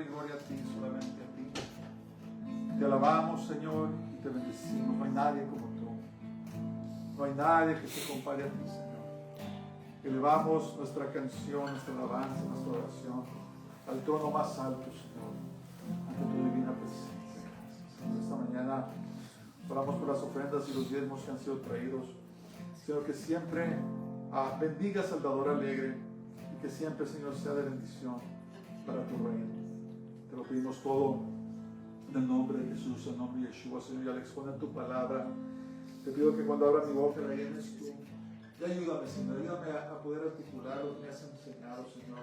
honra y gloria a ti, solamente a ti. Te alabamos, Señor, y te bendecimos. No hay nadie como tú. No hay nadie que se compare a ti, Señor. Elevamos nuestra canción, nuestra alabanza, nuestra oración al trono más alto, Señor, ante tu divina presencia. Gracias. Esta mañana oramos por las ofrendas y los diezmos que han sido traídos. Señor, que siempre bendigas al dador alegre y que siempre, Señor, sea de bendición para tu reino. Te lo pedimos todo en el nombre de Jesús, en el nombre de Yeshua, Señor, y al exponer tu palabra, te pido que cuando abra mi boca la llenes tú. Y ayúdame, Señor, ayúdame a poder articular lo que me has enseñado, Señor,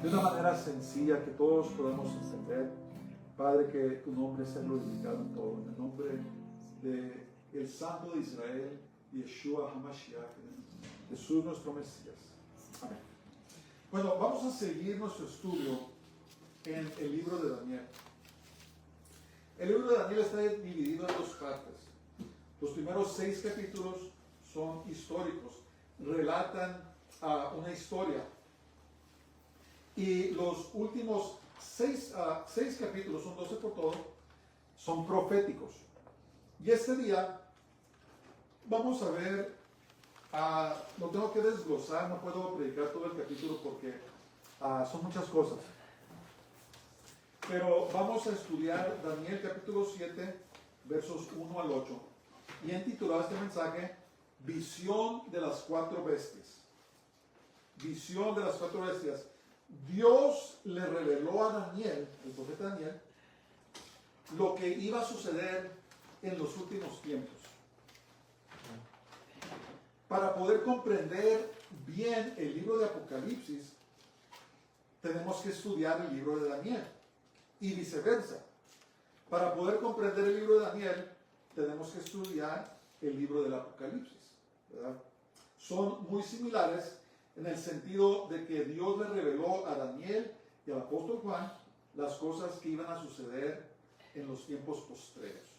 de una manera sencilla que todos podamos entender. Padre, que tu nombre sea glorificado en todo, en el nombre de el Santo de Israel, Yeshua HaMashiach, Jesús nuestro Mesías. Amén. Bueno, vamos a seguir nuestro estudio en el libro de Daniel. El libro de Daniel está dividido en dos partes. Los primeros 6 capítulos son históricos, relatan una historia. Y los últimos 6 capítulos, son 12 por todo, son proféticos. Y este día vamos a ver, lo tengo que desglosar, no puedo predicar todo el capítulo porque son muchas cosas. Pero vamos a estudiar Daniel capítulo 7, versos 1 al 8. Y he titulado este mensaje, Visión de las 4 bestias. Visión de las 4 bestias. Dios le reveló a Daniel, el profeta Daniel, lo que iba a suceder en los últimos tiempos. Para poder comprender bien el libro de Apocalipsis, tenemos que estudiar el libro de Daniel y viceversa. Para poder comprender el libro de Daniel, tenemos que estudiar el libro del Apocalipsis, ¿verdad? Son muy similares en el sentido de que Dios le reveló a Daniel y al apóstol Juan las cosas que iban a suceder en los tiempos postreros.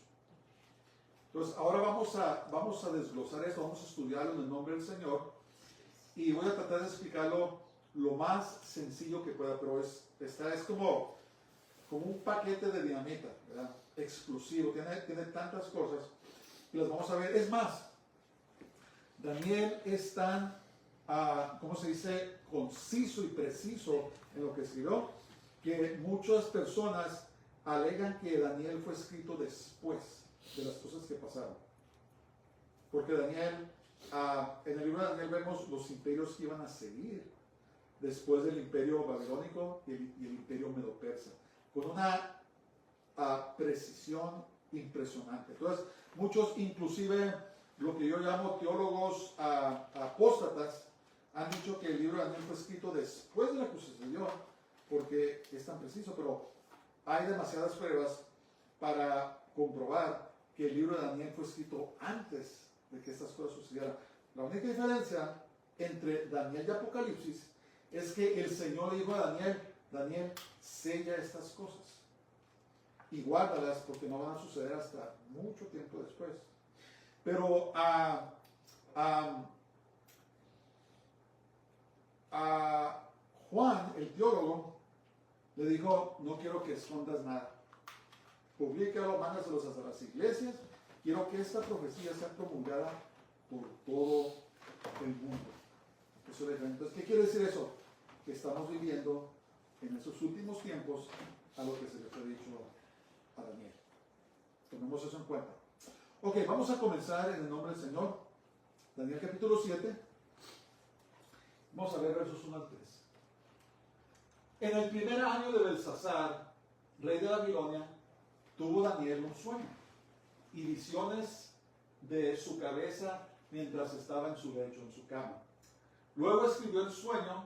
Entonces, ahora vamos a desglosar esto, vamos a estudiarlo en el nombre del Señor y voy a tratar de explicarlo lo más sencillo que pueda, pero esta es como un paquete de dinamita, ¿verdad? Explosivo, tiene tantas cosas y las vamos a ver. Es más, Daniel es tan, ¿cómo se dice?, conciso y preciso en lo que escribió, que muchas personas alegan que Daniel fue escrito después de las cosas que pasaron. Porque Daniel, en el libro de Daniel vemos los imperios que iban a seguir después del imperio babilónico y el imperio medo-persa, con una precisión impresionante. Entonces, muchos, inclusive lo que yo llamo teólogos apóstatas, han dicho que el libro de Daniel fue escrito después de lo que sucedió, porque es tan preciso, pero hay demasiadas pruebas para comprobar que el libro de Daniel fue escrito antes de que estas cosas sucedieran. La única diferencia entre Daniel y Apocalipsis es que el Señor le dijo a Daniel, Daniel, sella estas cosas y guárdalas porque no van a suceder hasta mucho tiempo después. Pero Juan, el teólogo, le dijo, no quiero que escondas nada. Publícalo, mándaselos hasta las iglesias. Quiero que esta profecía sea promulgada por todo el mundo. Eso es. Entonces, ¿qué quiere decir eso? Que estamos viviendo en esos últimos tiempos a lo que se le fue dicho a Daniel. Tomemos eso en cuenta. Ok, vamos a comenzar en el nombre del Señor. Daniel capítulo 7. Vamos a ver versos 1 al 3. En el primer año de Belsasar, rey de Babilonia, tuvo Daniel un sueño y visiones de su cabeza mientras estaba en su lecho, en su cama. Luego escribió el sueño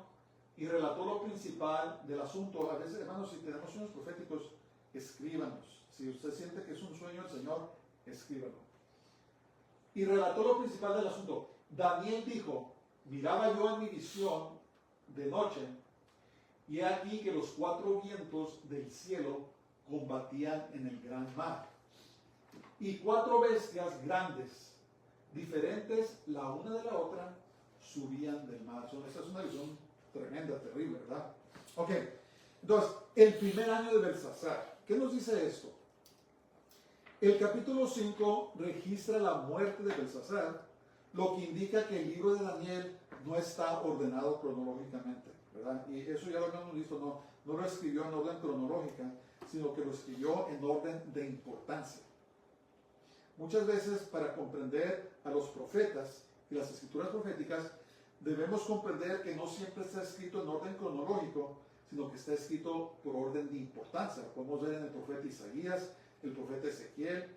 y relató lo principal del asunto. A veces, hermanos, si tenemos sueños proféticos, escríbanos. Si usted siente que es un sueño del Señor, escríbalo. Y relató lo principal del asunto. Daniel dijo, miraba yo en mi visión de noche, y he aquí que los 4 vientos del cielo combatían en el gran mar. Y 4 bestias grandes, diferentes la una de la otra, subían del mar. Esta es una visión tremenda, terrible, ¿verdad? Ok, Entonces, el primer año de Belsasar. ¿Qué nos dice esto? El capítulo 5 registra la muerte de Belsasar, lo que indica que el libro de Daniel no está ordenado cronológicamente, ¿verdad? Y eso ya lo habíamos visto, no lo escribió en orden cronológica, sino que lo escribió en orden de importancia. Muchas veces, para comprender a los profetas y las escrituras proféticas, debemos comprender que no siempre está escrito en orden cronológico, sino que está escrito por orden de importancia. Lo podemos ver en el profeta Isaías, el profeta Ezequiel,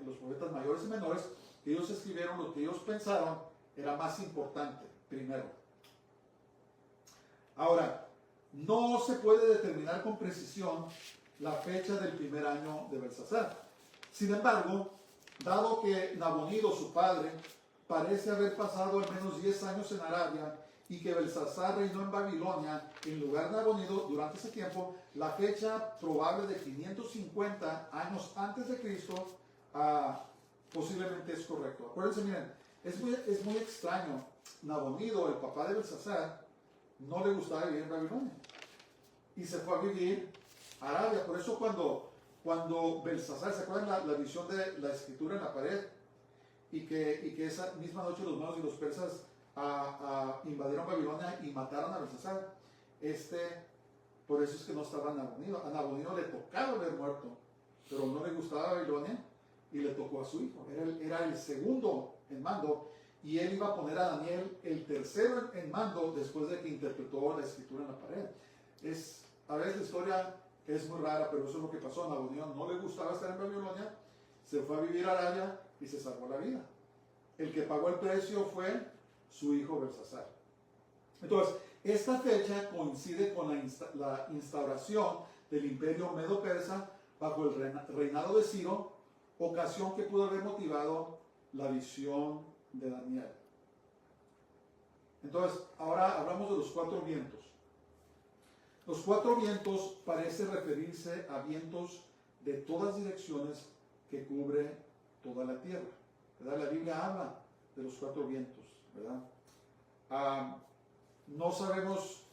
los profetas mayores y menores, que ellos escribieron lo que ellos pensaron era más importante primero. Ahora, no se puede determinar con precisión la fecha del primer año de Belsasar. Sin embargo, dado que Nabonido, su padre, parece haber pasado al menos 10 años en Arabia y que Belsasar reinó en Babilonia en lugar de Nabonido durante ese tiempo, la fecha probable de 550 años antes de Cristo posiblemente es correcto. Acuérdense, miren, es muy extraño. Nabonido, el papá de Belsasar, no le gustaba vivir en Babilonia y se fue a vivir a Arabia. Por eso cuando Belsasar, ¿se acuerdan la visión de la escritura en la pared? Y que esa misma noche los medos y los persas invadieron Babilonia y mataron a Belsasar. Por eso es que no estaba Nabonido. A Nabonido le tocaba haber muerto, pero no le gustaba Babilonia y le tocó a su hijo. Era el segundo en mando y él iba a poner a Daniel el tercero en mando después de que interpretó la escritura en la pared. A veces la historia es muy rara, pero eso es lo que pasó. A Nabonido no le gustaba estar en Babilonia, se fue a vivir a Arabia y se salvó la vida. El que pagó el precio fue su hijo Belsasar. Entonces, esta fecha coincide con la instauración del imperio medo-persa bajo el reinado de Ciro, ocasión que pudo haber motivado la visión de Daniel. Entonces, ahora hablamos de los 4 vientos. Los 4 vientos parece referirse a vientos de todas direcciones que cubre toda la tierra, ¿verdad? La Biblia habla de los 4 vientos, ¿verdad? No sabemos,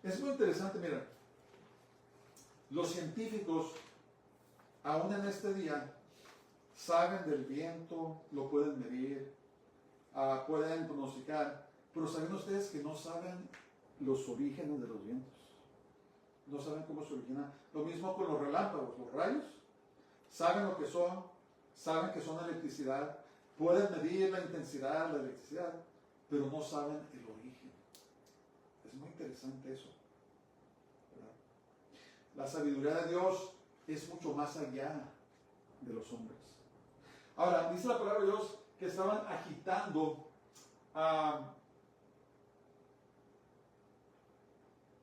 es muy interesante, mira, los científicos aún en este día saben del viento, lo pueden medir, pueden pronosticar, pero ¿saben ustedes que no saben los orígenes de los vientos? No saben cómo se origina. Lo mismo con los relámpagos, los rayos. Saben lo que son, saben que son electricidad, pueden medir la intensidad de la electricidad, pero no saben el origen. Es muy interesante eso, ¿verdad? La sabiduría de Dios es mucho más allá de los hombres. Ahora, dice la palabra de Dios que estaban agitando,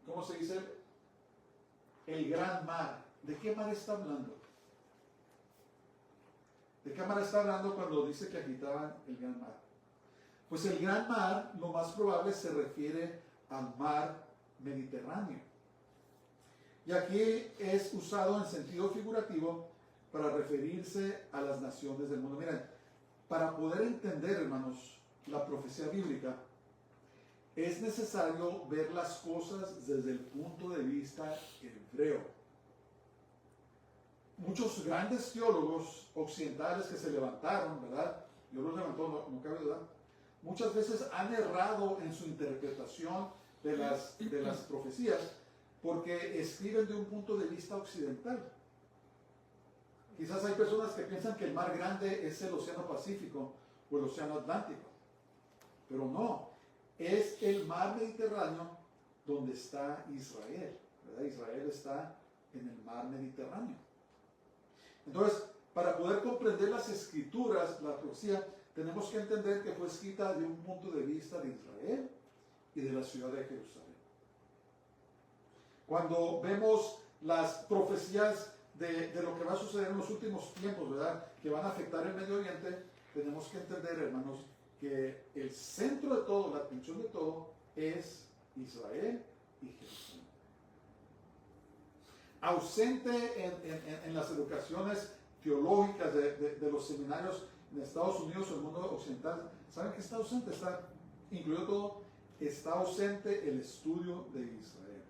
¿cómo se dice? El gran mar. ¿De qué mar está hablando? ¿De qué mar está hablando cuando dice que agitaban el gran mar? Pues el gran mar, lo más probable, se refiere al mar Mediterráneo. Y aquí es usado en sentido figurativo para referirse a las naciones del mundo. Miren, para poder entender, hermanos, la profecía bíblica, es necesario ver las cosas desde el punto de vista hebreo. Muchos grandes teólogos occidentales que se levantaron, ¿verdad? Dios los levantó, no cabe duda. Muchas veces han errado en su interpretación de las profecías porque escriben de un punto de vista occidental. Quizás hay personas que piensan que el mar grande es el Océano Pacífico o el Océano Atlántico, pero no. Es el mar Mediterráneo donde está Israel, ¿verdad? Israel está en el mar Mediterráneo. Entonces, para poder comprender las escrituras, la profecía, tenemos que entender que fue escrita de un punto de vista de Israel y de la ciudad de Jerusalén. Cuando vemos las profecías de lo que va a suceder en los últimos tiempos, ¿verdad?, que van a afectar el Medio Oriente, tenemos que entender, hermanos, que el centro de todo, la atención de todo, es Israel y Jerusalén. Ausente en las educaciones teológicas de los seminarios en Estados Unidos o el mundo occidental, ¿saben qué está ausente? Está incluido todo, está ausente el estudio de Israel.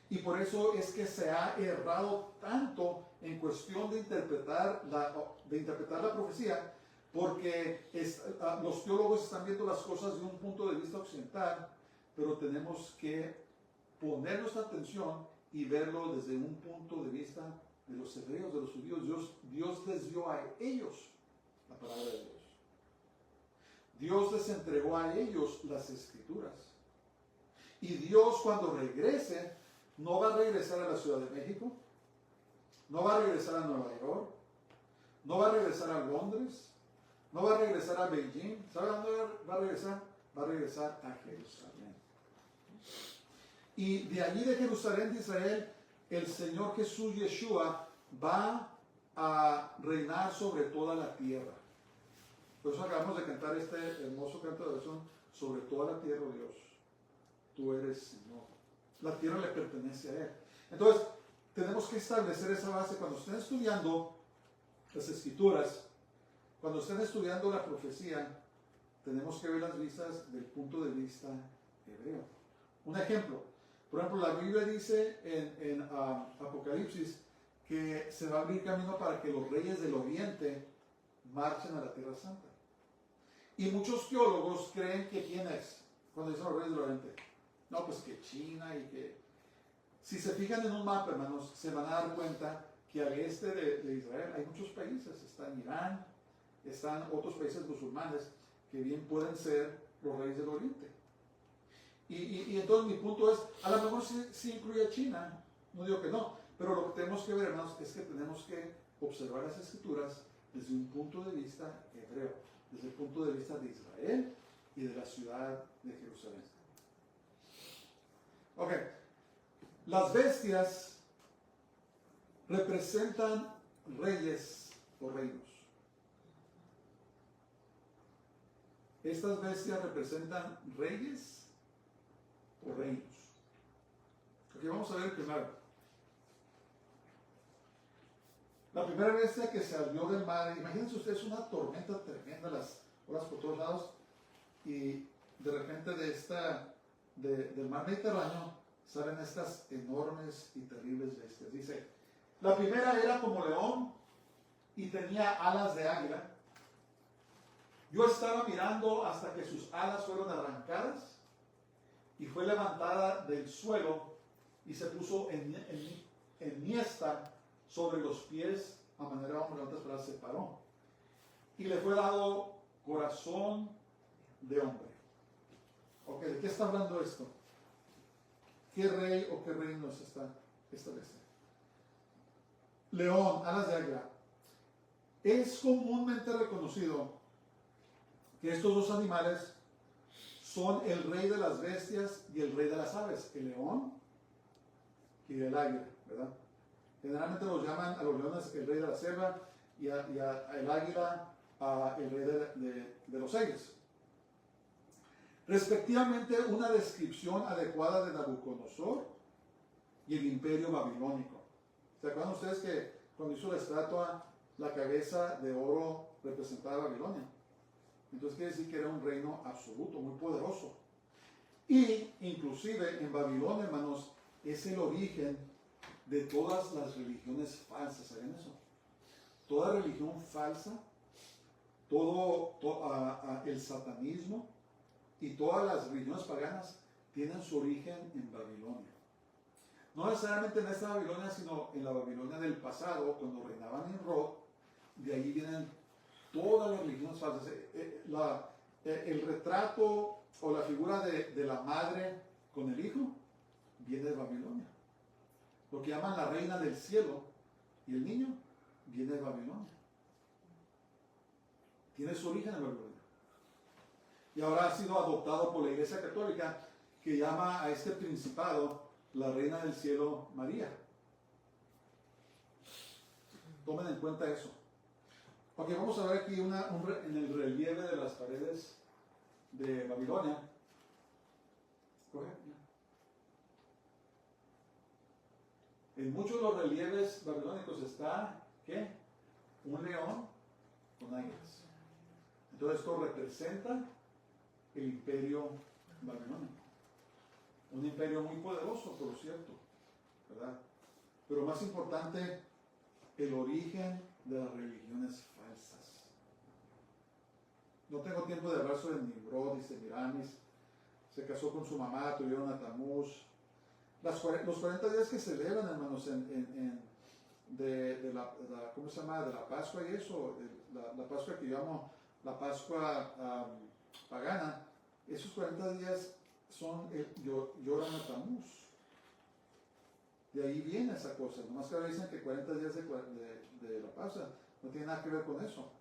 Y por eso es que se ha errado tanto en cuestión de interpretar la profecía, porque los teólogos están viendo las cosas de un punto de vista occidental, pero tenemos que poner nuestra atención y verlo desde un punto de vista de los hebreos, de los judíos. Dios les dio a ellos la palabra de Dios. Dios les entregó a ellos las escrituras. Y Dios, cuando regrese, no va a regresar a la Ciudad de México, no va a regresar a Nueva York, no va a regresar a Londres, no va a regresar a Beijing. ¿Sabe dónde va a regresar? Va a regresar a Jerusalén. Y de allí de Jerusalén de Israel, el Señor Jesús Yeshua va a reinar sobre toda la tierra. Por eso acabamos de cantar este hermoso canto de oración: sobre toda la tierra, oh Dios, tú eres Señor. La tierra le pertenece a Él. Entonces, tenemos que establecer esa base. Cuando estén estudiando las Escrituras, cuando estén estudiando la profecía, tenemos que ver las vistas del punto de vista hebreo. Un ejemplo, por ejemplo, la Biblia dice en Apocalipsis que se va a abrir camino para que los reyes del oriente marchen a la Tierra Santa. Y muchos teólogos creen que ¿quién es? Cuando dicen los reyes del oriente. No, pues que China y que... Si se fijan en un mapa, hermanos, se van a dar cuenta que al este de Israel hay muchos países. Está Irán, están otros países musulmanes que bien pueden ser los reyes del oriente. Y entonces mi punto es, a lo mejor sí incluye a China, no digo que no, pero lo que tenemos que ver, hermanos, es que tenemos que observar las Escrituras desde un punto de vista hebreo, desde el punto de vista de Israel y de la ciudad de Jerusalén. Ok, las bestias representan reyes o reinos. Estas bestias representan reyes o reinos. Ok, vamos a ver primero. La primera bestia que salió del mar, imagínense ustedes una tormenta tremenda, las olas por todos lados, y de repente del mar Mediterráneo salen estas enormes y terribles bestias. Dice, la primera era como león y tenía alas de águila. Yo estaba mirando hasta que sus alas fueron arrancadas y fue levantada del suelo y se puso enhiesta sobre los pies a manera de hombre. En otras palabras, se paró. Y le fue dado corazón de hombre. Ok, ¿de qué está hablando esto? ¿Qué rey o qué reino es esta bestia? León, alas de águila. Es comúnmente reconocido que estos dos animales son el rey de las bestias y el rey de las aves, el león y el águila, ¿verdad? Generalmente los llaman a los leones el rey de la selva y al águila el rey de los aires. Respectivamente, una descripción adecuada de Nabucodonosor y el imperio babilónico. ¿Se acuerdan ustedes que cuando hizo la estatua, la cabeza de oro representaba a Babilonia? Entonces quiere decir que era un reino absoluto, muy poderoso. Y inclusive en Babilonia, hermanos, es el origen de todas las religiones falsas. ¿Saben eso? Toda religión falsa, todo el satanismo y todas las religiones paganas tienen su origen en Babilonia. No necesariamente en esta Babilonia, sino en la Babilonia del pasado, cuando reinaban Nimrod. De ahí vienen todas las religiones falsas. El retrato o la figura de la madre con el hijo viene de Babilonia. Lo que llaman la reina del cielo y el niño viene de Babilonia. Tiene su origen en Babilonia. Y ahora ha sido adoptado por la Iglesia Católica, que llama a este principado la reina del cielo María. Tomen en cuenta eso. Ok, vamos a ver aquí en el relieve de las paredes de Babilonia. En muchos de los relieves babilónicos está, ¿qué? Un león con águilas. Entonces esto representa el imperio babilónico. Un imperio muy poderoso, por cierto. ¿verdad? Pero más importante, el origen de las religiones falsas. No tengo tiempo de hablar sobre Nimrod y Semiramis. Se casó con su mamá, tuvieron a Tamuz. Los 40 días que celebran, hermanos, de la ¿cómo se llama? De la Pascua y eso, la Pascua que llamo la Pascua pagana, esos 40 días son lloran a Tamuz. De ahí viene esa cosa. Nomás que ahora dicen que 40 días de la Pascua no tiene nada que ver con eso.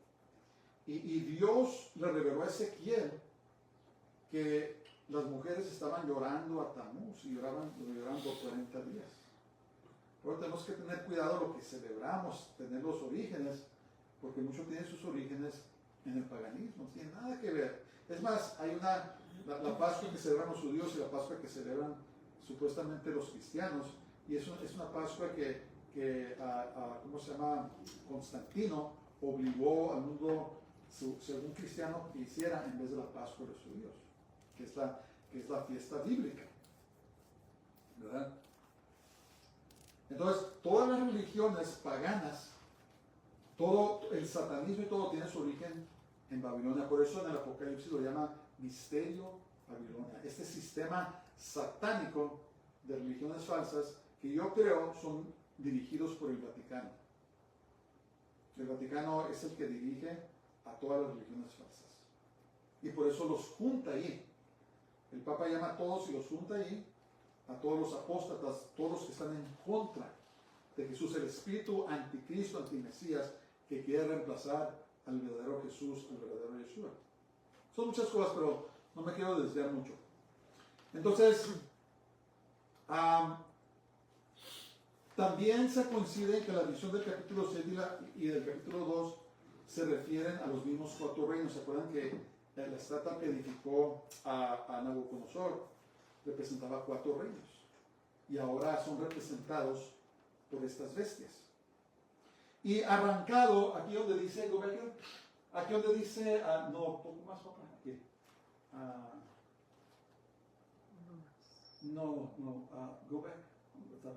Y Dios le reveló a Ezequiel que las mujeres estaban llorando a Tamuz y lloraban por 40 días. Pero tenemos que tener cuidado lo que celebramos, tener los orígenes, porque mucho tiene sus orígenes en el paganismo, no tiene nada que ver. Es más, hay la Pascua que celebran los judíos y la Pascua que celebran supuestamente los cristianos, y es una Pascua que ¿cómo se llama? Constantino obligó al mundo, según cristiano, que hiciera en vez de la Pascua de los judíos, que es la fiesta bíblica, ¿verdad? Entonces, todas las religiones paganas, todo el satanismo y todo tiene su origen en Babilonia. Por eso en el Apocalipsis lo llama misterio Babilonia. Este sistema satánico de religiones falsas que yo creo son dirigidos por el Vaticano. El Vaticano es el que dirige a todas las religiones falsas. Y por eso los junta ahí. El Papa llama a todos y los junta ahí, a todos los apóstatas, todos los que están en contra de Jesús, el espíritu anticristo, antimesías, que quiere reemplazar al verdadero Jesús, al verdadero Yeshua. Son muchas cosas, pero no me quiero desviar mucho. Entonces, también se coincide que la visión del capítulo 6 y del capítulo 2 se refieren a los mismos 4 reinos. ¿Se acuerdan que la estatua que edificó a Nabucodonosor representaba 4 reinos? Y ahora son representados por estas bestias. Y arrancado, aquí donde dice, go back here, aquí donde dice, no, poco más, papá, aquí. Go back. ¿Dónde estaba?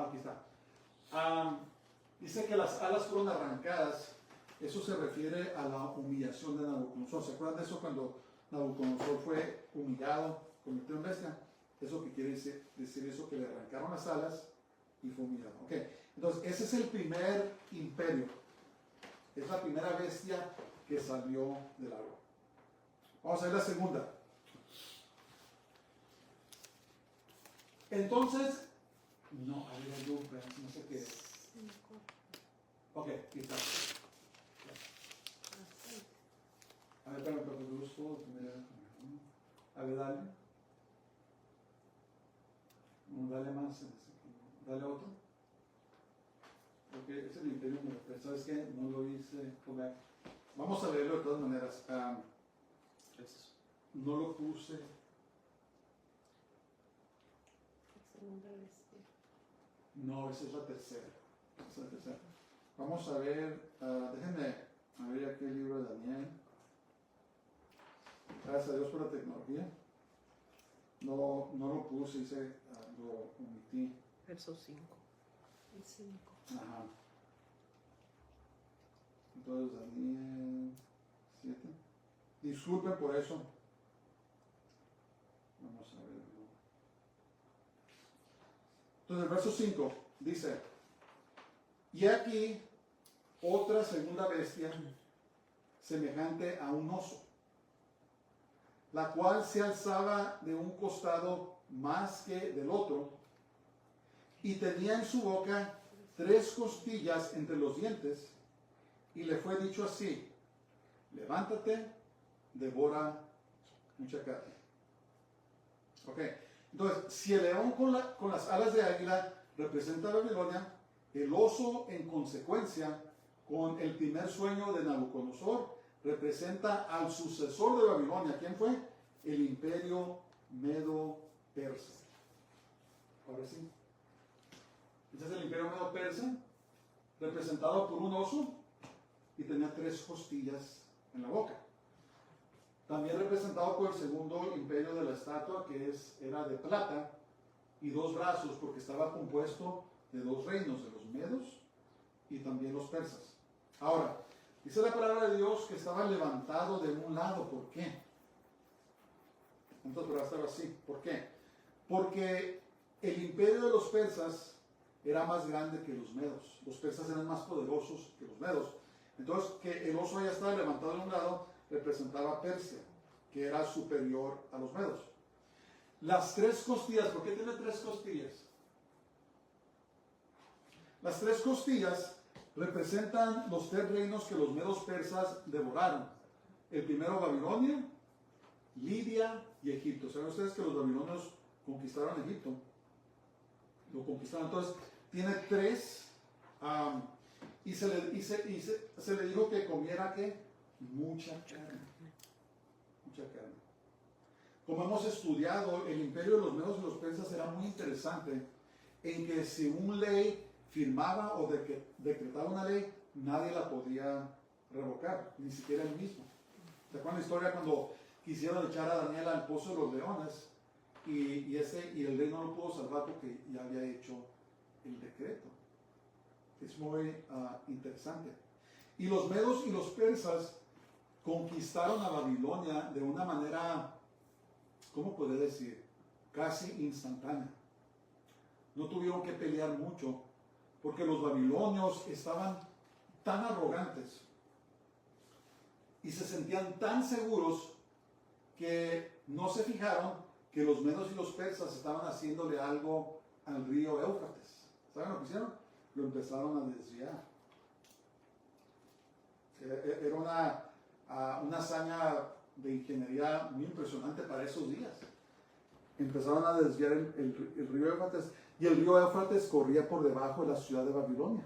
Aquí está. Dice que las alas fueron arrancadas. Eso se refiere a la humillación de Nabucodonosor. ¿Se acuerdan de eso cuando Nabucodonosor fue humillado, convirtió en bestia? Eso que quiere decir eso, que le arrancaron las alas y fue humillado. Okay. Entonces, ese es el primer imperio. Es la primera bestia que salió del agua. Vamos a ver la segunda. Entonces, no sé qué es. Ok, aquí está. A ver, pero busco. A ver, dale. Dale más. Dale otro. Porque es el imperio, pero ¿sabes qué? No lo hice. Vamos a leerlo de todas maneras. No lo puse. No, esa es la tercera. Vamos a ver, déjenme abrir aquí el libro de Daniel. Gracias a Dios por la tecnología. No lo puse, lo omití. Verso 5. El 5. Ajá. Entonces Daniel 7. Disculpen por eso. Vamos a ver. Entonces el verso 5 dice: y aquí otra segunda bestia semejante a un oso, la cual se alzaba de un costado más que del otro, y tenía en su boca 3 costillas entre los dientes, y le fue dicho así: levántate, devora mucha carne. Ok, entonces, si el león con las alas de águila representa a Babilonia, el oso, en consecuencia, con el primer sueño de Nabucodonosor, representa al sucesor de Babilonia. ¿Quién fue? El imperio medo-persa. Ahora sí. Este es el imperio medo-persa, representado por un oso, y tenía 3 costillas en la boca. También representado por el segundo imperio de la estatua, que era de plata, y 2 brazos, porque estaba compuesto de 2 reinos, de los medos y también los persas. Ahora, dice la palabra de Dios que estaba levantado de un lado. ¿Por qué? Entonces, pero estaba así. ¿Por qué? Porque el imperio de los persas era más grande que los medos. Los persas eran más poderosos que los medos. Entonces, que el oso haya estado levantado de un lado representaba a Persia, que era superior a los medos. Las 3 costillas, ¿por qué tiene 3 costillas? Las 3 costillas representan los 3 reinos que los medos persas devoraron. El primero, Babilonia, Lidia y Egipto. ¿Saben ustedes que los babilonios conquistaron Egipto? Lo conquistaron. Entonces, tiene 3. Y se le dijo que comiera ¿qué? Mucha carne. Mucha carne. Como hemos estudiado, el imperio de los medos y los persas era muy interesante en que si un ley firmaba o decretaba una ley, nadie la podía revocar, ni siquiera él mismo. ¿Se acuerdan la historia cuando quisieron echar a Daniel al pozo de los leones y el rey no lo pudo salvar porque ya había hecho el decreto? Es muy interesante. Y los medos y los persas conquistaron a Babilonia de una manera, ¿cómo puede decir? Casi instantánea. No tuvieron que pelear mucho, porque los babilonios estaban tan arrogantes y se sentían tan seguros que no se fijaron que los medos y los persas estaban haciéndole algo al río Éufrates. ¿Saben lo que hicieron? Lo empezaron a desviar. Era una hazaña de ingeniería muy impresionante para esos días. Empezaron a desviar el río Éufrates, y el río Éufrates corría por debajo de la ciudad de Babilonia,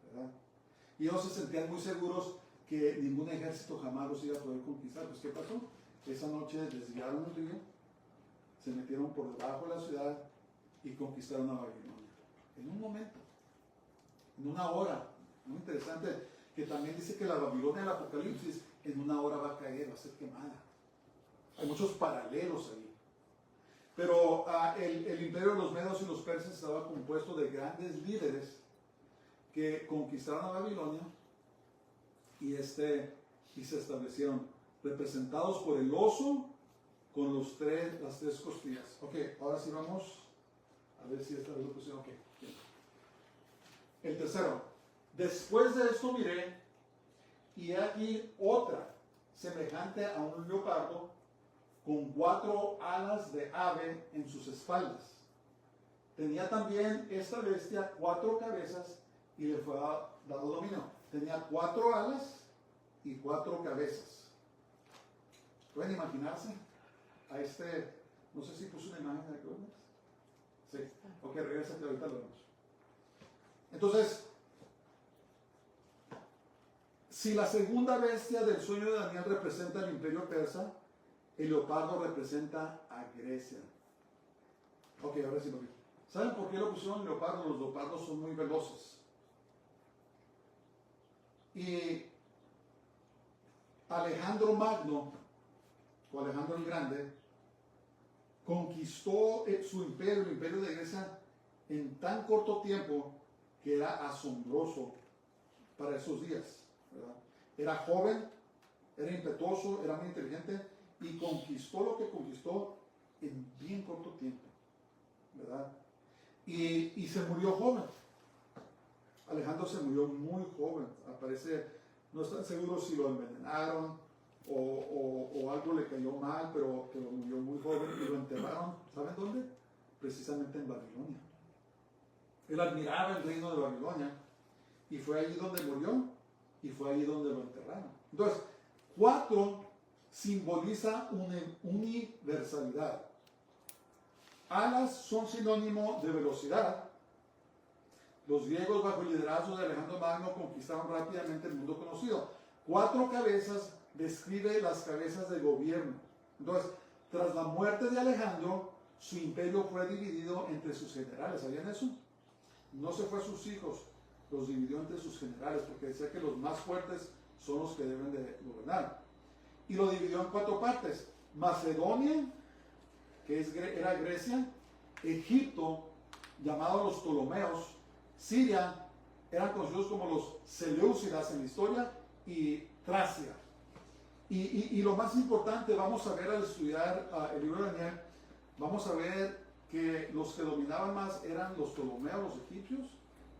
¿verdad? Y ellos se sentían muy seguros que ningún ejército jamás los iba a poder conquistar. Pues, ¿qué pasó? Esa noche desviaron el río, se metieron por debajo de la ciudad y conquistaron a Babilonia. En un momento, en una hora. Muy interesante, que también dice que la Babilonia del Apocalipsis en una hora va a caer, va a ser quemada. Hay muchos paralelos ahí. Pero el imperio de los medos y los persas estaba compuesto de grandes líderes que conquistaron a Babilonia y se establecieron, representados por el oso con las 3 costillas. Ok, ahora sí vamos a ver si esta vez lo pusieron. Ok. El tercero. Después de esto miré, y aquí otra, semejante a un leopardo, con 4 alas de ave en sus espaldas. Tenía también esta bestia 4 cabezas y le fue dado dominio. Tenía 4 alas y 4 cabezas. ¿Pueden imaginarse a no sé si puso una imagen de aquí? Sí. Ok, regresa que ahorita lo vemos. Entonces, si la segunda bestia del sueño de Daniel representa el imperio persa, el leopardo representa a Grecia. Ok, ahora sí lo vi. ¿Saben por qué lo pusieron leopardo? Los leopardos son muy veloces. Y Alejandro Magno, o Alejandro el Grande, conquistó su imperio, el imperio de Grecia, en tan corto tiempo que era asombroso para esos días, ¿verdad? Era joven, era impetuoso, era muy inteligente y conquistó lo que conquistó en bien corto tiempo, ¿verdad? Y se murió joven. Alejandro se murió muy joven. Aparece, no están seguros si lo envenenaron o algo le cayó mal, pero murió muy joven y lo enterraron. ¿Saben dónde? Precisamente en Babilonia. Él admiraba el reino de Babilonia y fue allí donde murió y fue allí donde lo enterraron. Entonces, 4 simboliza una universalidad. Alas son sinónimo de velocidad. Los griegos, bajo el liderazgo de Alejandro Magno, conquistaron rápidamente el mundo conocido. 4 cabezas describe las cabezas de gobierno. Entonces, tras la muerte de Alejandro, su imperio fue dividido entre sus generales. ¿Sabían eso? No se fue a sus hijos, los dividió entre sus generales, porque decía que los más fuertes son los que deben de gobernar. Y lo dividió en 4 partes. Macedonia, que era Grecia, Egipto, llamado los Ptolomeos, Siria, eran conocidos como los Seleucidas en la historia, y Tracia. Y lo más importante, vamos a ver al estudiar el libro de Daniel, vamos a ver que los que dominaban más eran los Ptolomeos, los egipcios,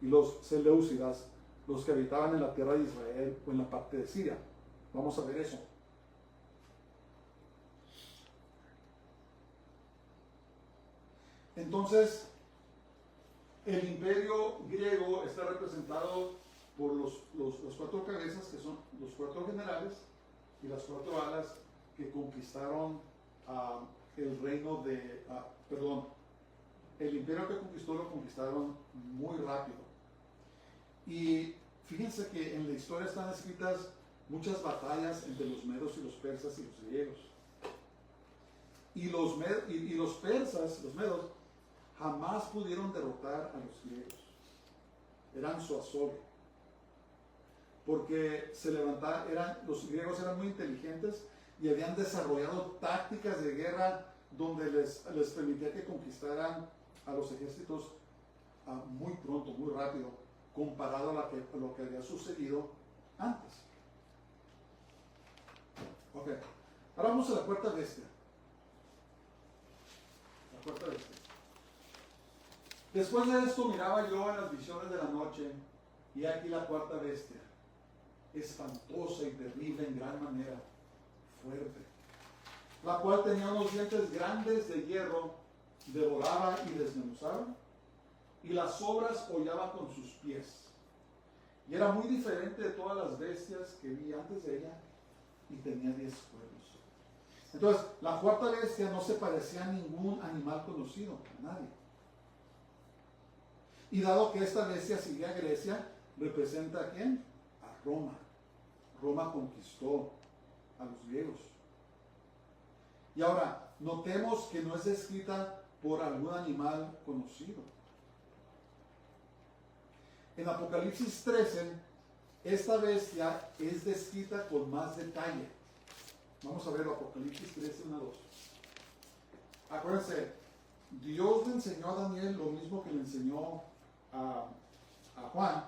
y los Seleucidas, los que habitaban en la tierra de Israel o en la parte de Siria. Vamos a ver eso. Entonces, el imperio griego está representado por las cuatro cabezas, que son los cuatro generales, y las cuatro alas que conquistaron el reino de, el imperio que conquistó lo conquistaron muy rápido. Y fíjense que en la historia están escritas muchas batallas entre los medos y los persas y los griegos. Y los persas, los medos, jamás pudieron derrotar a los griegos. Eran su asombro. Porque los griegos eran muy inteligentes y habían desarrollado tácticas de guerra donde les permitía que conquistaran a los ejércitos muy pronto, muy rápido, comparado a lo que había sucedido antes. Ok, ahora vamos a la cuarta bestia. La cuarta bestia. Después de esto miraba yo en las visiones de la noche, y aquí la cuarta bestia, espantosa y terrible en gran manera, fuerte, la cual tenía unos dientes grandes de hierro, devoraba y desmenuzaba, y las sobras hollaba con sus pies. Y era muy diferente de todas las bestias que vi antes de ella, y tenía 10 cuernos. Entonces, la cuarta bestia no se parecía a ningún animal conocido, a nadie. Y dado que esta bestia sigue a Grecia, ¿representa a quién? A Roma. Roma conquistó a los griegos. Y ahora, notemos que no es descrita por algún animal conocido. En Apocalipsis 13, esta bestia es descrita con más detalle. Vamos a ver Apocalipsis 13, 1 a 2. Acuérdense, Dios le enseñó a Daniel lo mismo que le enseñó a Juan,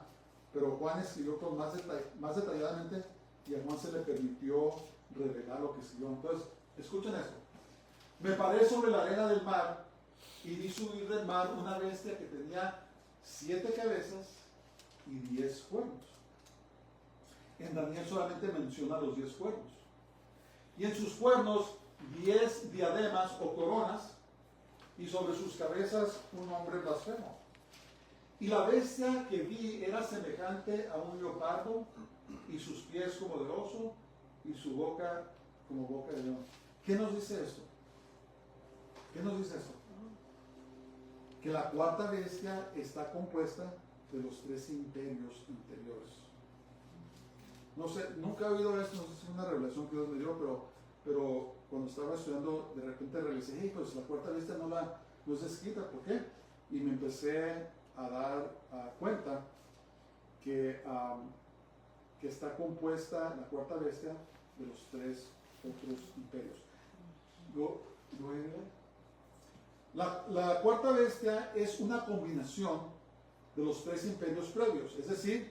pero Juan escribió con más detalladamente, y a Juan se le permitió revelar lo que escribió. Entonces, escuchen esto. Me paré sobre la arena del mar y vi subir del mar una bestia que tenía 7 cabezas y 10 cuernos. En Daniel solamente menciona los 10 cuernos. Y en sus cuernos 10 diademas o coronas, y sobre sus cabezas un nombre blasfemo. Y la bestia que vi era semejante a un leopardo, y sus pies como de oso, y su boca como boca de león. ¿Qué nos dice esto? ¿Qué nos dice esto? Que la cuarta bestia está compuesta de los 3 imperios anteriores. No sé, nunca he oído esto, no sé si es una revelación que Dios me dio, pero cuando estaba estudiando, de repente regresé, hey, pues la cuarta bestia no es escrita, ¿por qué? Y me empecé a dar cuenta que está compuesta la cuarta bestia de los 3 otros imperios. La cuarta bestia es una combinación de los 3 imperios previos, es decir,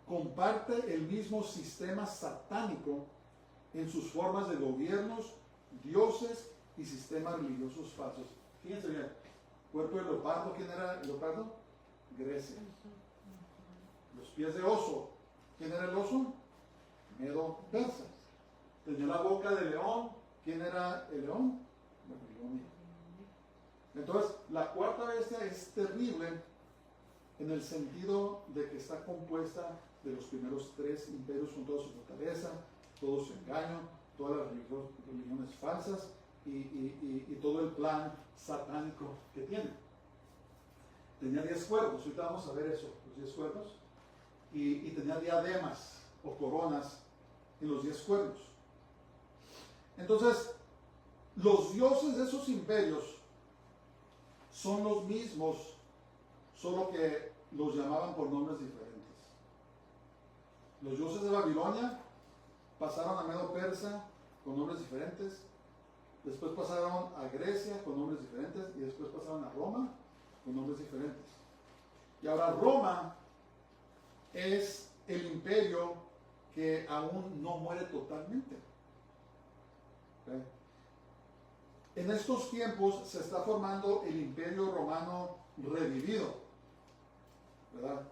comparte el mismo sistema satánico en sus formas de gobiernos, dioses y sistemas religiosos falsos. Fíjense bien, cuerpo de leopardo, ¿quién era el leopardo? Grecia. Los pies de oso, ¿quién era el oso? Medo persa. Tenía la boca de león, ¿quién era el león? Babilonia. Entonces, la cuarta bestia es terrible en el sentido de que está compuesta de los primeros 3 imperios con toda su fortaleza, todo su engaño, todas las religiones falsas y todo el plan satánico que tiene. Tenía 10 cuernos, ahorita vamos a ver eso, los 10 cuernos, y tenía diademas o coronas en los 10 cuernos. Entonces, los dioses de esos imperios son los mismos, solo que los llamaban por nombres diferentes. Los dioses de Babilonia pasaron a Medo Persa con nombres diferentes. después pasaron a Grecia con nombres diferentes y después pasaron a Roma con nombres diferentes. Y ahora Roma es el imperio que aún no muere totalmente. ¿Okay? En estos tiempos se está formando el imperio romano revivido, ¿verdad?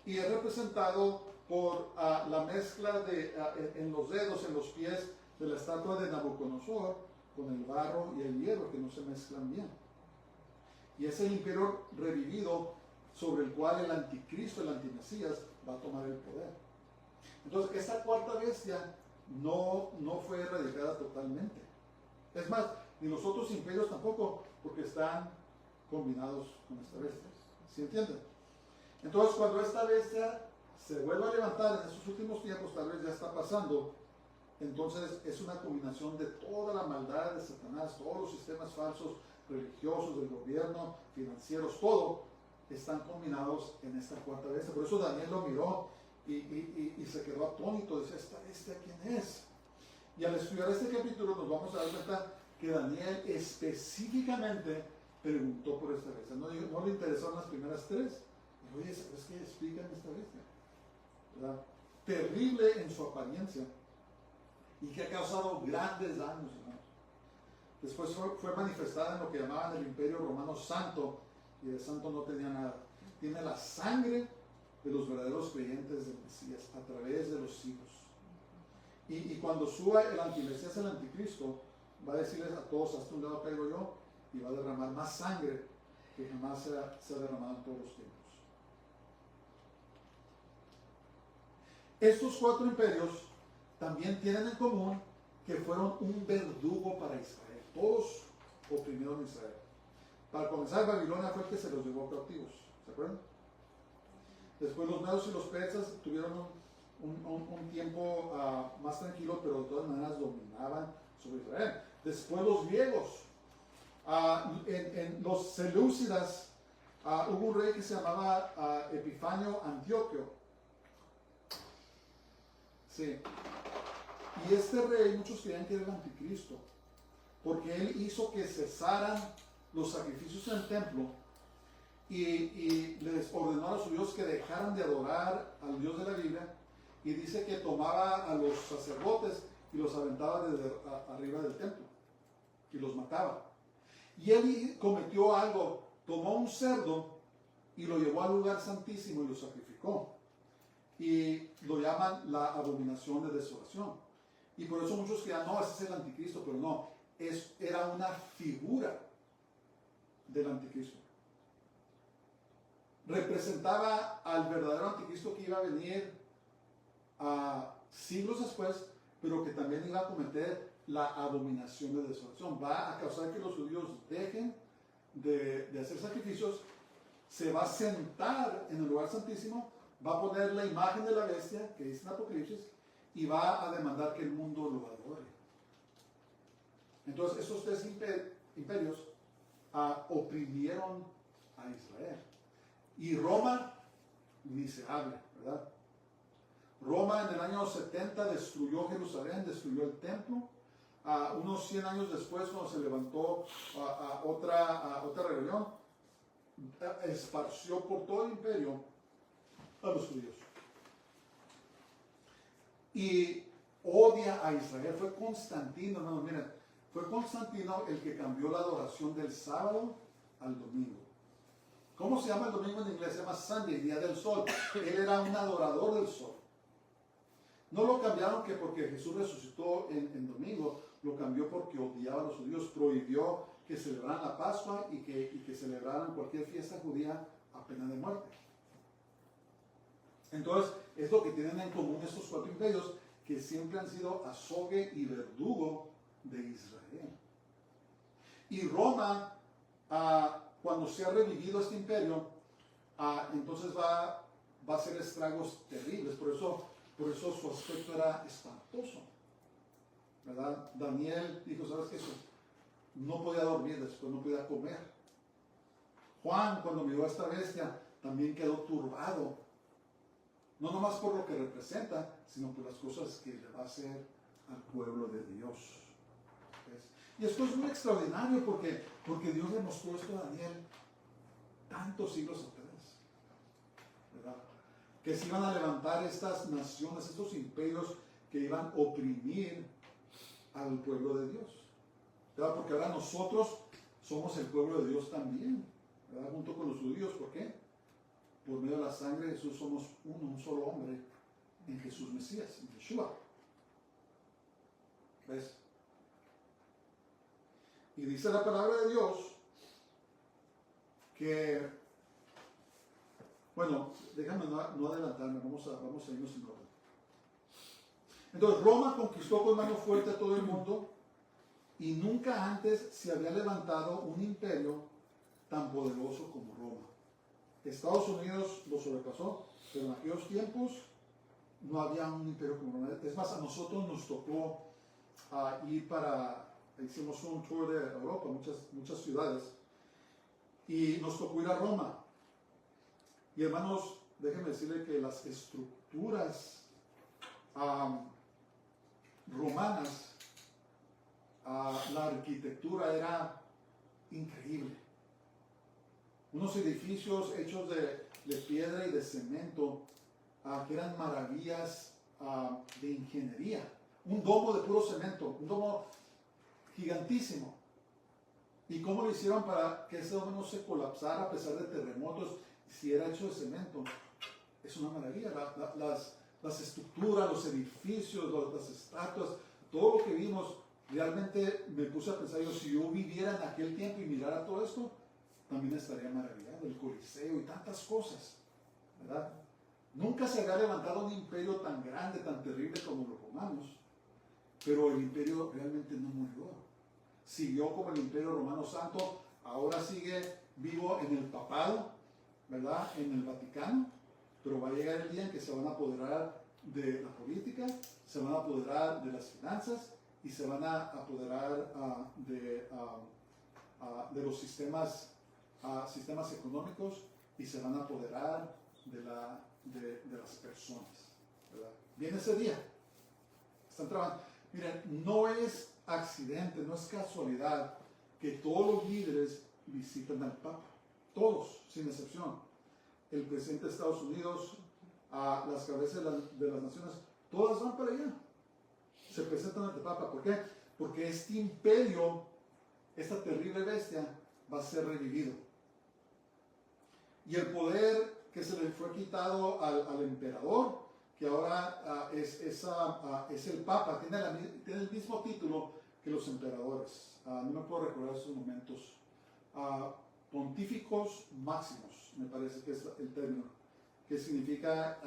Y es representado por la mezcla en los dedos, en los pies de la estatua de Nabucodonosor con el barro y el hierro que no se mezclan bien. Y es el imperio revivido sobre el cual el anticristo, el antimesías, va a tomar el poder. Entonces, esta cuarta bestia no fue erradicada totalmente. Es más, ni los otros imperios tampoco, porque están combinados con esta bestia. ¿Sí entienden? Entonces, cuando esta bestia se vuelve a levantar en estos últimos tiempos, tal vez ya está pasando, entonces es una combinación de toda la maldad de Satanás, todos los sistemas falsos religiosos, del gobierno, financieros, todo, están combinados en esta cuarta bestia. Por eso Daniel lo miró y se quedó atónito, decía, ¿esta bestia quién es? Y al estudiar este capítulo nos vamos a dar cuenta que Daniel específicamente preguntó por esta bestia. No le interesaron las primeras tres. Dijo, oye, ¿sabes qué? Explícame esta bestia, ¿verdad? Terrible en su apariencia y que ha causado grandes daños, hermanos. Después fue manifestada en lo que llamaban el Imperio Romano Santo, y de santo no tenía nada. Tiene la sangre de los verdaderos creyentes del Mesías a través de los siglos. Y cuando suba el antimesías, el anticristo, va a decirles a todos, hasta un lado caigo yo, y va a derramar más sangre que jamás se ha derramado en todos los tiempos. Estos cuatro imperios también tienen en común que fueron un verdugo para Israel. Todos oprimieron a Israel. Para comenzar, Babilonia fue el que se los llevó cautivos. ¿Se acuerdan? Después los medos y los persas tuvieron un tiempo más tranquilo, pero de todas maneras dominaban sobre Israel. Después los griegos. En los selúcidas hubo un rey que se llamaba Epifanio Antioquio. Sí. Y este rey, muchos creían que era el anticristo, porque él hizo que cesaran los sacrificios en el templo y les ordenó a los judíos que dejaran de adorar al Dios de la Biblia, y dice que tomaba a los sacerdotes y los aventaba desde arriba del templo y los mataba. Y él cometió algo, tomó un cerdo y lo llevó al lugar santísimo y lo sacrificó, y lo llaman la abominación de desolación. Y por eso muchos creían, no, ese es el anticristo, pero no, era una figura del anticristo. Representaba al verdadero anticristo que iba a venir siglos después, pero que también iba a cometer la abominación de desolación. Va a causar que los judíos dejen de hacer sacrificios, se va a sentar en el lugar santísimo, va a poner la imagen de la bestia que dice en Apocalipsis y va a demandar que el mundo lo adore. Entonces esos tres imperios oprimieron a Israel. Y Roma, ni se habla, ¿verdad? Roma en el año 70 destruyó Jerusalén, destruyó el templo. Unos 100 años después, cuando se levantó otra rebelión, esparció por todo el imperio a los judíos. Y odia a Israel. Fue Constantino, hermanos, miren, fue Constantino el que cambió la adoración del sábado al domingo. ¿Cómo se llama el domingo en inglés? Se llama Sunday, día del sol. Él era un adorador del sol. No lo cambiaron que porque Jesús resucitó en domingo, lo cambió porque odiaba a los judíos, prohibió que celebraran la Pascua y que celebraran cualquier fiesta judía a pena de muerte. Entonces, es lo que tienen en común estos cuatro imperios, que siempre han sido azogue y verdugo de Israel. Y Roma, cuando se ha revivido este imperio, entonces va a hacer estragos terribles. Por eso su aspecto era espantoso, ¿verdad? Daniel dijo, ¿sabes qué? Eso no podía dormir después, no podía comer. Juan, cuando miró a esta bestia, también quedó turbado. No nomás por lo que representa, sino por las cosas que le va a hacer al pueblo de Dios. ¿Ves? Y esto es muy extraordinario porque Dios le mostró esto a Daniel tantos siglos atrás, ¿verdad? Que se iban a levantar estas naciones, estos imperios que iban a oprimir al pueblo de Dios, ¿verdad? Porque ahora nosotros somos el pueblo de Dios también, ¿verdad? Junto con los judíos. ¿Por qué? Por medio de la sangre de Jesús somos un solo hombre en Jesús Mesías, en Yeshua. ¿Ves? Y dice la palabra de Dios que, bueno, déjame no adelantarme, vamos a irnos en orden. Entonces, Roma conquistó con mano fuerte a todo el mundo y nunca antes se había levantado un imperio tan poderoso como Roma. Estados Unidos lo sobrepasó, pero en aquellos tiempos no había un imperio como Roma. Es más, a nosotros nos tocó hicimos un tour de Europa, muchas ciudades, y nos tocó ir a Roma. Y hermanos, déjenme decirle que las estructuras romanas, la arquitectura era increíble. Unos edificios hechos de piedra y de cemento, que eran maravillas de ingeniería. Un domo de puro cemento, un domo gigantísimo. ¿Y cómo lo hicieron para que ese domo no se colapsara a pesar de terremotos si era hecho de cemento? Es una maravilla. Las estructuras, los edificios, las estatuas, todo lo que vimos, realmente me puse a pensar, si yo viviera en aquel tiempo y mirara todo esto, también estaría maravillado. El Coliseo y tantas cosas, ¿verdad? Nunca se había levantado un imperio tan grande, tan terrible como los romanos, pero el imperio realmente no murió. Siguió como el Imperio Romano Santo, ahora sigue vivo en el papado, ¿verdad? En el Vaticano, pero va a llegar el día en que se van a apoderar de la política, se van a apoderar de las finanzas y se van a apoderar de los sistemas económicos y se van a apoderar de las personas, ¿verdad? Viene ese día. Están trabajando. Miren, no es accidente, no es casualidad que todos los líderes visiten al Papa. Todos, sin excepción. El presidente de Estados Unidos, las cabezas de las naciones, todas van para allá. Se presentan ante el Papa. ¿Por qué? Porque este imperio, esta terrible bestia, va a ser revivido. Y el poder que se le fue quitado al emperador, que ahora es el Papa, tiene el mismo título que los emperadores. No me puedo recordar esos momentos. Pontíficos máximos, me parece que es el término, que significa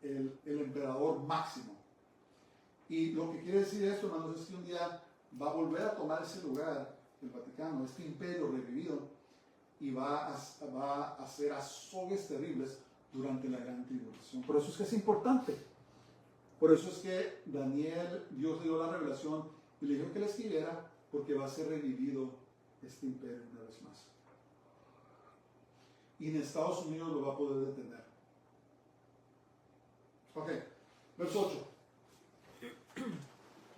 el emperador máximo. Y lo que quiere decir esto, hermanos, es que un día va a volver a tomar ese lugar, el Vaticano, este imperio revivido, y va a hacer azogues terribles durante la gran tribulación. Por eso es que es importante. Por eso es que Daniel, Dios le dio la revelación y le dijo que le escribiera, porque va a ser revivido este imperio una vez más. Y en Estados Unidos lo va a poder detener. Ok, verso 8.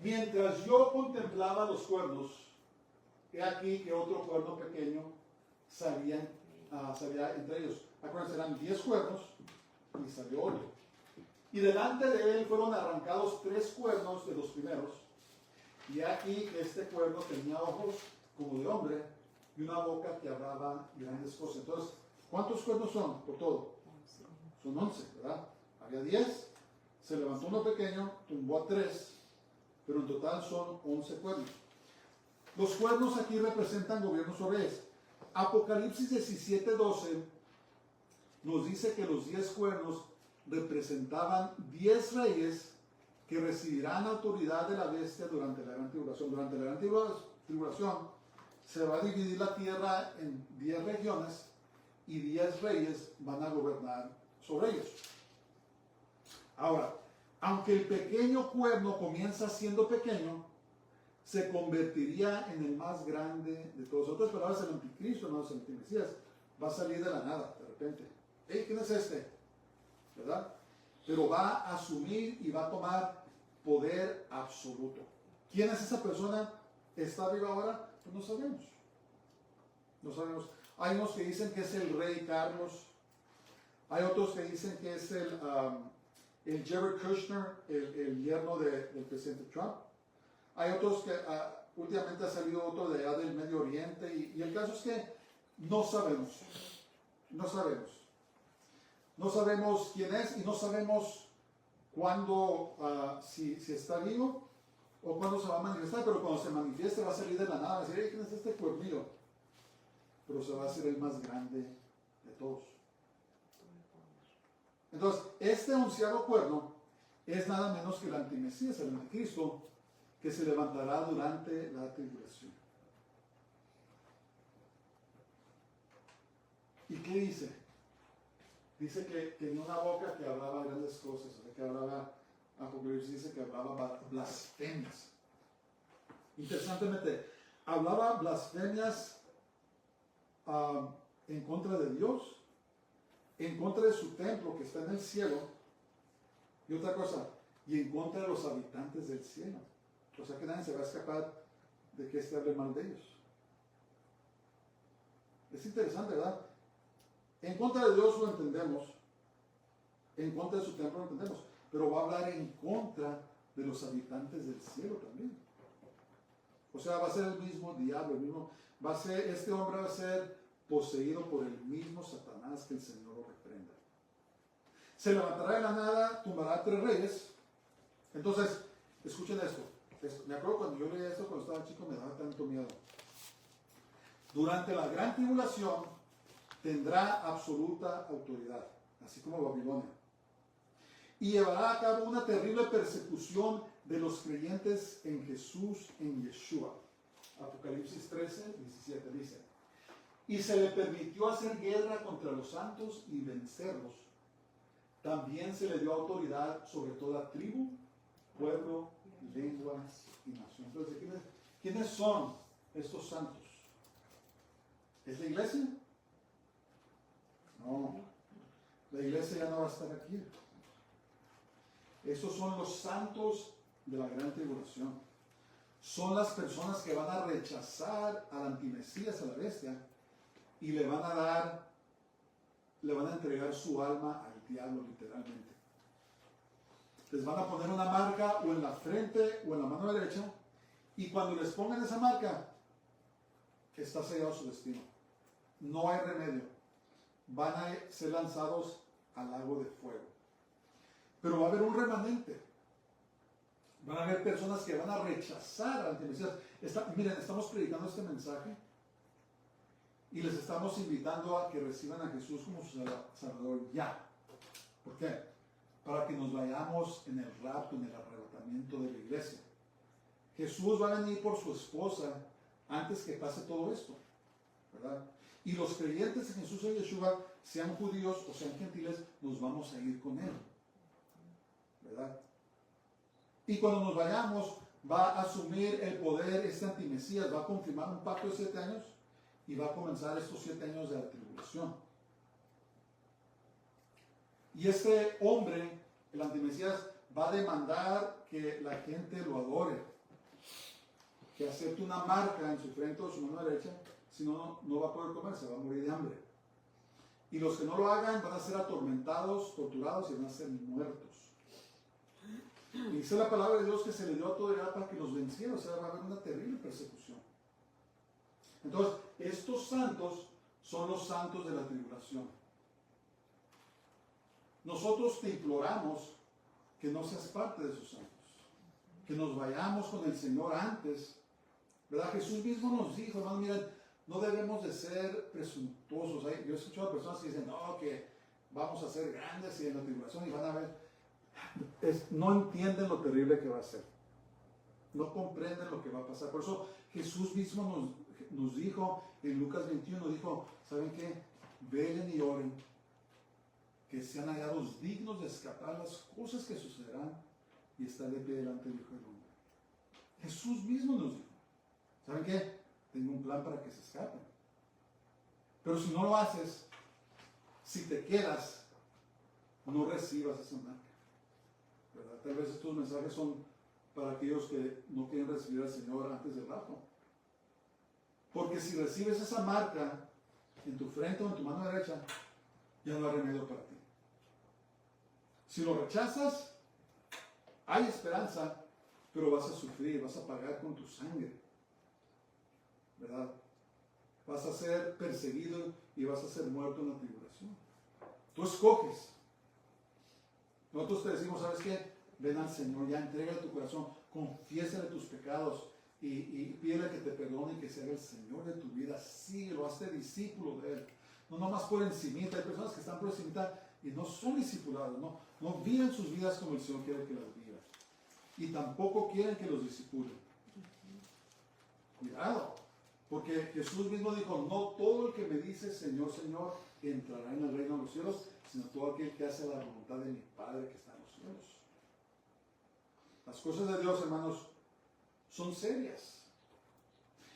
Mientras yo contemplaba los cuernos, he aquí que otro cuerno pequeño salía entre ellos. Acuérdense, eran 10 cuernos y salió otro. Y delante de él fueron arrancados 3 cuernos de los primeros. Y aquí este cuerno tenía ojos como de hombre y una boca que hablaba grandes cosas. Entonces, ¿cuántos cuernos son por todo? Son 11, ¿verdad? Había 10, se levantó uno pequeño, tumbó a 3, pero en total son 11 cuernos. Los cuernos aquí representan gobiernos o reyes. Apocalipsis 17:12 nos dice que los 10 cuernos representaban 10 reyes que recibirán autoridad de la bestia durante la gran tribulación. Durante la gran tribulación se va a dividir la tierra en 10 regiones y 10 reyes van a gobernar sobre ellos. Ahora, aunque el pequeño cuerno comienza siendo pequeño, se convertiría en el más grande de todos. En otras palabras, el anticristo, no el antimesías, va a salir de la nada, de repente. Hey, ¿quién es este? ¿Verdad? Pero va a asumir y va a tomar poder absoluto. ¿Quién es esa persona? ¿Está viva ahora? Pues no sabemos. No sabemos. Hay unos que dicen que es el rey Carlos. Hay otros que dicen que es el Jared Kushner, el yerno del presidente Trump. Hay otros que últimamente ha salido otro de allá del Medio Oriente. Y el caso es que no sabemos. No sabemos. No sabemos quién es y no sabemos cuándo, si está vivo o cuándo se va a manifestar. Pero cuando se manifieste va a salir de la nada. Va a decir, ¿quién es este cuernillo? Pero se va a hacer el más grande de todos. Entonces, este onceavo cuerno es nada menos que el antimesías, el anticristo, que se levantará durante la tribulación. ¿Y qué dice? Dice que tenía una boca que hablaba grandes cosas, o sea, que hablaba, Apocalipsis dice que hablaba blasfemias. Interesantemente, hablaba blasfemias en contra de Dios, en contra de su templo que está en el cielo, y otra cosa, y en contra de los habitantes del cielo. O sea que nadie se va a escapar de que hable mal de ellos. Es interesante, ¿verdad? En contra de Dios lo entendemos, en contra de su templo lo entendemos, pero va a hablar en contra de los habitantes del cielo también. O sea, va a ser el mismo diablo, este hombre va a ser poseído por el mismo Satanás, que el Señor lo reprenda. Se levantará de la nada, tumbará a 3 reyes. Entonces, escuchen esto. Me acuerdo cuando yo leía esto, cuando estaba chico, me daba tanto miedo. Durante la gran tribulación tendrá absoluta autoridad, así como Babilonia, y llevará a cabo una terrible persecución de los creyentes en Jesús, en Yeshua. Apocalipsis 13, 17 dice: y se le permitió hacer guerra contra los santos y vencerlos. También se le dio autoridad sobre toda tribu, pueblo, lengua y nación. Entonces, ¿quiénes son estos santos? ¿Es la iglesia? No, la iglesia ya no va a estar aquí. Esos son los santos de la gran tribulación. Son las personas que van a rechazar al antimesías, a la bestia, y le van a entregar su alma al diablo, literalmente. Les van a poner una marca o en la frente o en la mano derecha, y cuando les pongan esa marca, está sellado su destino. No hay remedio. Van a ser lanzados al lago de fuego. Pero va a haber un remanente. Van a haber personas que van a rechazar al antimesías. Miren, estamos predicando este mensaje y les estamos invitando a que reciban a Jesús como su Salvador ya. ¿Por qué? Para que nos vayamos en el rapto, en el arrebatamiento de la iglesia. Jesús va a venir por su esposa antes que pase todo esto, ¿verdad? Y los creyentes en Jesús y Yeshua, sean judíos o sean gentiles, nos vamos a ir con Él, ¿verdad? Y cuando nos vayamos, va a asumir el poder este antimesías, va a confirmar un pacto de 7 años y va a comenzar estos 7 años de la tribulación. Y este hombre, el antimesías, va a demandar que la gente lo adore, que acepte una marca en su frente o su mano derecha, si no, no va a poder comer, se va a morir de hambre. Y los que no lo hagan van a ser atormentados, torturados y van a ser muertos. Y dice la palabra de Dios que se le dio autoridad para que los venciera, o sea, va a haber una terrible persecución. Entonces, estos santos son los santos de la tribulación. Nosotros te imploramos que no seas parte de esos santos, que nos vayamos con el Señor antes, ¿verdad? Jesús mismo nos dijo, hermano, miren, no debemos de ser presuntuosos. Yo he escuchado a personas que dicen, no, que vamos a ser grandes y en la tribulación y van a ver. No entienden lo terrible que va a ser. No comprenden lo que va a pasar. Por eso Jesús mismo nos dijo en Lucas 21, dijo, ¿saben qué? Velen y oren, que sean hallados dignos de escapar las cosas que sucederán y estar de pie delante del Hijo del Hombre. Jesús mismo nos dijo, ¿saben qué? Tengo un plan para que se escapen. Pero si no lo haces, si te quedas, no recibas esa marca, ¿verdad? Tal vez estos mensajes son para aquellos que no quieren recibir al Señor antes del rapto. Porque si recibes esa marca en tu frente o en tu mano derecha, ya no hay remedio para ti. Si lo rechazas, hay esperanza, pero vas a sufrir, vas a pagar con tu sangre, ¿verdad? Vas a ser perseguido y vas a ser muerto en la tribulación. Tú escoges. Nosotros te decimos, ¿sabes qué? Ven al Señor, ya entrégale tu corazón, confiésale tus pecados y pídele que te perdone y que sea el Señor de tu vida. Síguelo, hazte discípulo de Él. No nomás por encimita. Hay personas que están por encimita y no son discipulados, no viven sus vidas como el Señor quiere que las vivan. Y tampoco quieren que los discipulen. Cuidado, porque Jesús mismo dijo, no todo el que me dice Señor, Señor, entrará en el reino de los cielos, sino todo aquel que hace la voluntad de mi Padre que está en los cielos. Las cosas de Dios, hermanos, son serias.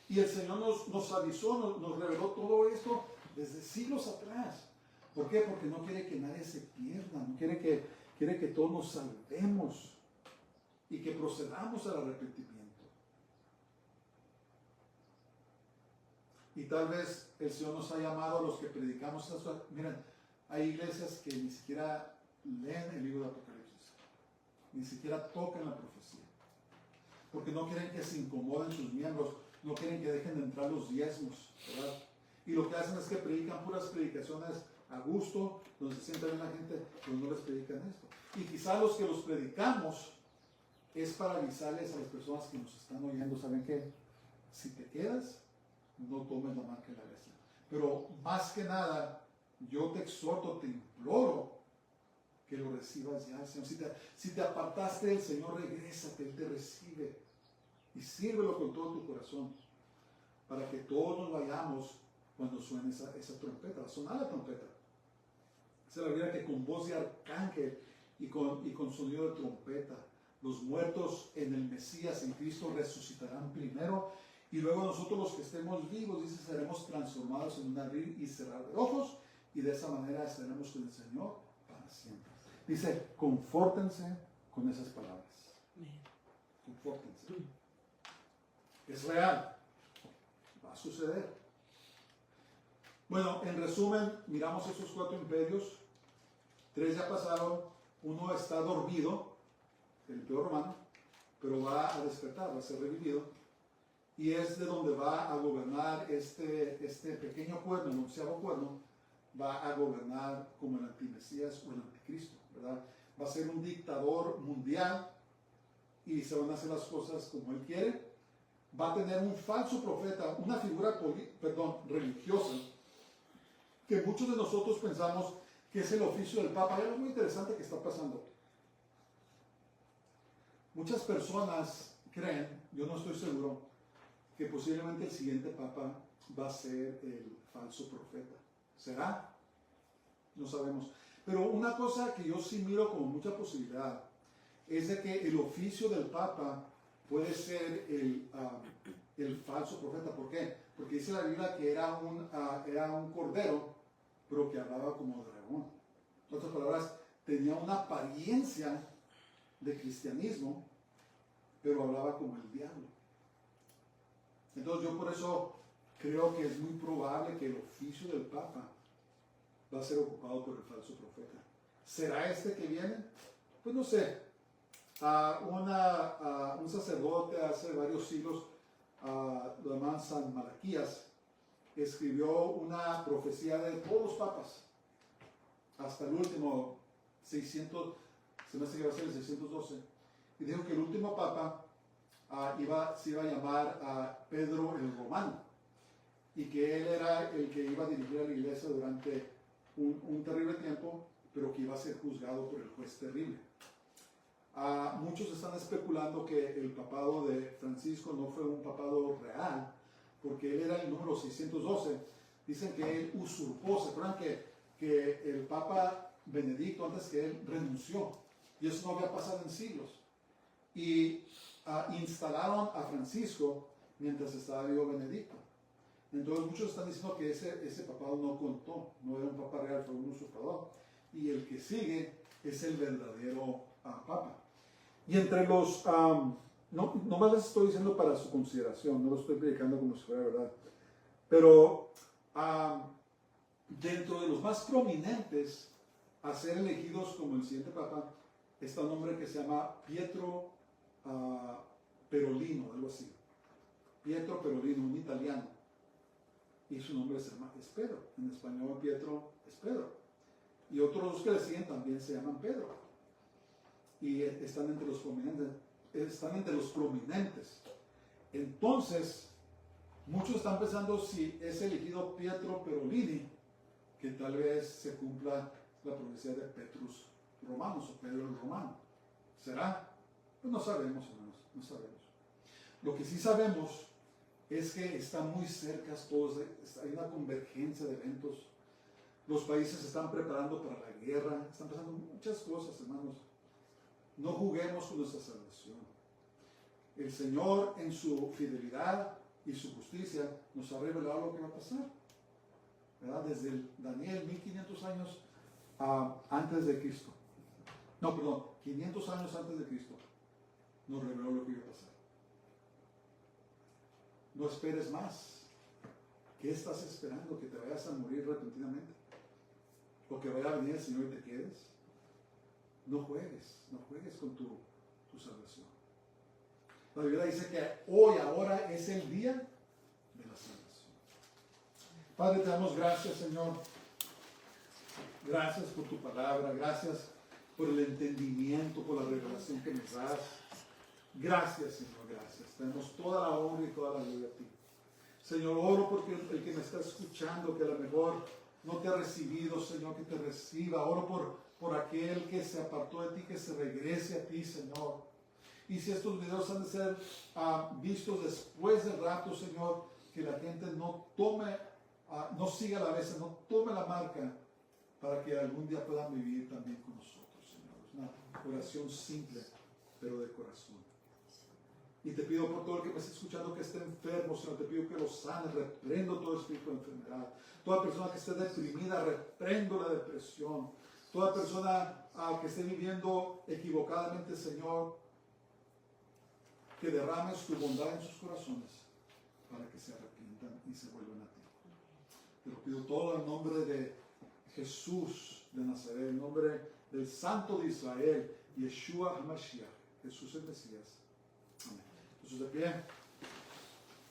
Y el Señor nos avisó, nos reveló todo esto desde siglos atrás. ¿Por qué? Porque no quiere que nadie se pierda, no quiere que todos nos salvemos y que procedamos al arrepentimiento. Y tal vez el Señor nos ha llamado a los que predicamos esto. Miren, hay iglesias que ni siquiera leen el libro de Apocalipsis, ni siquiera tocan la profecía, porque no quieren que se incomoden sus miembros, no quieren que dejen de entrar los diezmos, ¿verdad? Y lo que hacen es que predican puras predicaciones a gusto, donde se sienta bien la gente, pero no les predican esto. Y quizá los que los predicamos es para avisarles a las personas que nos están oyendo, ¿saben qué? Si te quedas, no tomes la marca de la bestia. Pero más que nada, yo te exhorto, te imploro que lo recibas ya, Señor. Si te apartaste del Señor, regrésate, Él te recibe. Y sírvelo con todo tu corazón, para que todos nos vayamos cuando suene esa trompeta. Va a sonar la trompeta. Dice la Biblia que con voz de arcángel y con sonido de trompeta, los muertos en el Mesías, en Cristo, resucitarán primero. Y luego nosotros los que estemos vivos, dice, seremos transformados en un abrir y cerrar de ojos. Y de esa manera estaremos con el Señor para siempre. Dice, confórtense con esas palabras. Confórtense. Es real. Va a suceder. Bueno, en resumen, miramos esos 4 imperios. 3 ya pasaron. Uno está dormido, el imperio romano, pero va a despertar, va a ser revivido. Y es de donde va a gobernar este pequeño cuerno, el 11º cuerno, va a gobernar como el antimesías o el anticristo, ¿verdad? Va a ser un dictador mundial y se van a hacer las cosas como él quiere. Va a tener un falso profeta, una figura religiosa, que muchos de nosotros pensamos que es el oficio del Papa. Hay algo muy interesante que está pasando. Muchas personas creen, yo no estoy seguro, que posiblemente el siguiente Papa va a ser el falso profeta. ¿Será? No sabemos. Pero una cosa que yo sí miro como mucha posibilidad es de que el oficio del Papa puede ser el falso profeta. ¿Por qué? Porque dice la Biblia que era un cordero, pero que hablaba como dragón. En otras palabras, tenía una apariencia de cristianismo, pero hablaba como el diablo. Entonces yo por eso creo que es muy probable que el oficio del Papa va a ser ocupado por el falso profeta. ¿Será este que viene? Pues no sé. Un sacerdote hace varios siglos, lo llaman San Malaquías, escribió una profecía de todos los papas, hasta el último, 600, se me hace que va a ser el 612, y dijo que el último papa se iba a llamar Pedro el Romano, y que él era el que iba a dirigir a la iglesia durante un terrible tiempo, pero que iba a ser juzgado por el juez terrible. Muchos están especulando que el papado de Francisco no fue un papado real, porque él era el número 612. Dicen que él usurpó. ¿Se acuerdan que el Papa Benedicto, antes que él, renunció? Y eso no había pasado en siglos. Y instalaron a Francisco mientras estaba vivo Benedicto. Entonces muchos están diciendo que ese papado no contó, no era un papa real, fue un usurpador. Y el que sigue es el verdadero Papa. Y entre los no más les estoy diciendo para su consideración, no lo estoy predicando como si fuera verdad, pero dentro de los más prominentes a ser elegidos como el siguiente papa está un hombre que se llama Pietro Perolino, algo así. Pietro Perolino, un italiano. Y su nombre es Pedro. En español Pietro es Pedro. Y otros dos que le siguen también se llaman Pedro. Y están entre los prominentes. Entonces, muchos están pensando si es elegido Pietro Perolini, que tal vez se cumpla la profecía de Petrus Romanos o Pedro el Romano. ¿Será? Pues no sabemos, hermanos, no sabemos. Lo que sí sabemos es que están muy cerca todos, hay una convergencia de eventos. Los países se están preparando para la guerra, están pasando muchas cosas, hermanos. No juguemos con nuestra salvación. El Señor, en su fidelidad y su justicia, nos ha revelado lo que va a pasar, ¿verdad? Desde Daniel, 1500 años antes de Cristo. No, perdón, 500 años antes de Cristo, nos reveló lo que iba a pasar. No esperes más. ¿Qué estás esperando? ¿Que te vayas a morir repentinamente? ¿O que vaya a venir el Señor y te quedes? No juegues con tu salvación. La Biblia dice que ahora es el día de la salvación. Padre, te damos gracias, Señor. Gracias por tu palabra, gracias por el entendimiento, por la revelación que nos das. Gracias, Señor, gracias. Tenemos toda la honra y toda la gloria a ti. Señor, oro porque el que me está escuchando, que a lo mejor no te ha recibido, Señor, que te reciba. Oro por aquel que se apartó de ti, que se regrese a ti, Señor. Y si estos videos han de ser vistos después del rapto, Señor, que la gente no tome, no siga la vez, no tome la marca, para que algún día puedan vivir también con nosotros, Señor. Es una oración simple, pero de corazón. Y te pido por todo el que me esté escuchando que esté enfermo, Señor, te pido que lo sane, reprendo todo espíritu de enfermedad. Toda persona que esté deprimida, reprendo la depresión. Toda persona que esté viviendo equivocadamente, Señor, que derrames tu bondad en sus corazones para que se arrepientan y se vuelvan a ti. Te lo pido todo en nombre de Jesús de Nazaret, en nombre del Santo de Israel, Yeshua HaMashiach, Jesús el Mesías. Amén. Entonces de pie.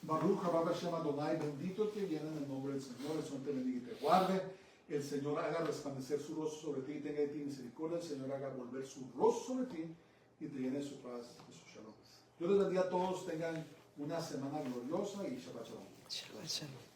Baruch haba Hashem Adonai, bendito el que viene en el nombre del Señor. El Señor te bendiga y te guarde. El Señor haga resplandecer su rostro sobre ti y tenga de ti misericordia. El Señor haga volver su rostro sobre ti y te llene su paz y su shalom. Yo les bendiga a todos, tengan una semana gloriosa y Shabbat Shalom. Shabbat Shalom.